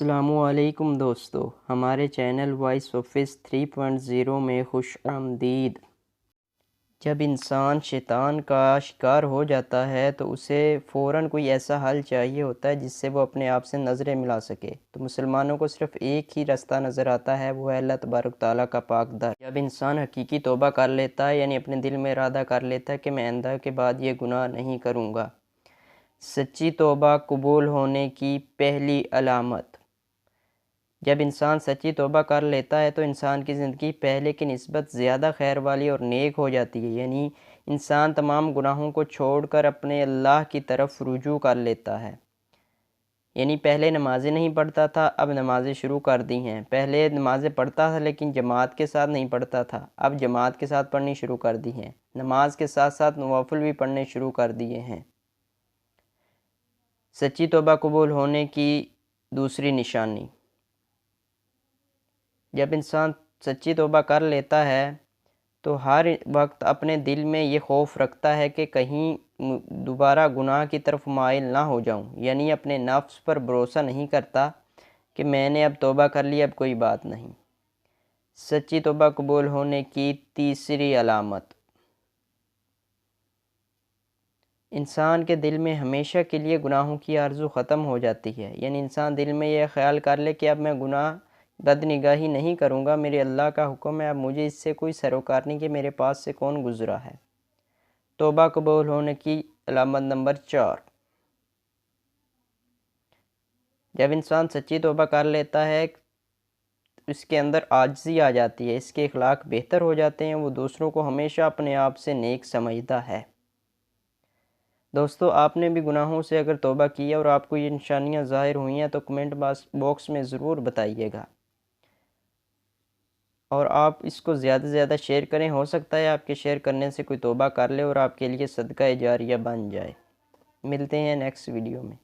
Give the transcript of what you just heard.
السلام علیکم دوستو، ہمارے چینل وائس آفس 3.0 میں خوش آمدید۔ جب انسان شیطان کا شکار ہو جاتا ہے تو اسے فوراً کوئی ایسا حل چاہیے ہوتا ہے جس سے وہ اپنے آپ سے نظریں ملا سکے۔ تو مسلمانوں کو صرف ایک ہی راستہ نظر آتا ہے، وہ ہے اللہ تبارک تعالیٰ کا پاک در۔ جب انسان حقیقی توبہ کر لیتا ہے، یعنی اپنے دل میں ارادہ کر لیتا ہے کہ میں آئندہ کے بعد یہ گناہ نہیں کروں گا۔ سچی توبہ قبول ہونے کی پہلی علامت۔ جب انسان سچی توبہ کر لیتا ہے تو انسان کی زندگی پہلے کی نسبت زیادہ خیر والی اور نیک ہو جاتی ہے، یعنی انسان تمام گناہوں کو چھوڑ کر اپنے اللہ کی طرف رجوع کر لیتا ہے۔ یعنی پہلے نمازیں نہیں پڑھتا تھا، اب نمازیں شروع کر دی ہیں۔ پہلے نمازیں پڑھتا تھا لیکن جماعت کے ساتھ نہیں پڑھتا تھا، اب جماعت کے ساتھ پڑھنی شروع کر دی ہیں۔ نماز کے ساتھ ساتھ نوافل بھی پڑھنے شروع کر دیے ہیں۔ سچی توبہ قبول ہونے کی دوسری نشانی۔ جب انسان سچی توبہ کر لیتا ہے تو ہر وقت اپنے دل میں یہ خوف رکھتا ہے کہ کہیں دوبارہ گناہ کی طرف مائل نہ ہو جاؤں، یعنی اپنے نفس پر بھروسہ نہیں کرتا کہ میں نے اب توبہ کر لی، اب کوئی بات نہیں۔ سچی توبہ قبول ہونے کی تیسری علامت۔ انسان کے دل میں ہمیشہ کے لیے گناہوں کی آرزو ختم ہو جاتی ہے، یعنی انسان دل میں یہ خیال کر لے کہ اب میں گناہ بد نگاہی نہیں کروں گا، میرے اللہ کا حکم ہے، اب مجھے اس سے کوئی سروکار نہیں کہ میرے پاس سے کون گزرا ہے۔ توبہ قبول ہونے کی علامت نمبر 4۔ جب انسان سچی توبہ کر لیتا ہے اس کے اندر عاجزی آ جاتی ہے، اس کے اخلاق بہتر ہو جاتے ہیں، وہ دوسروں کو ہمیشہ اپنے آپ سے نیک سمجھتا ہے۔ دوستو، آپ نے بھی گناہوں سے اگر توبہ کی ہے اور آپ کو یہ نشانیاں ظاہر ہوئی ہیں تو کمنٹ باکس میں ضرور بتائیے گا، اور آپ اس کو زیادہ سے زیادہ شیئر کریں، ہو سکتا ہے آپ کے شیئر کرنے سے کوئی توبہ کر لے اور آپ کے لیے صدقہ جاریہ بن جائے۔ ملتے ہیں نیکسٹ ویڈیو میں۔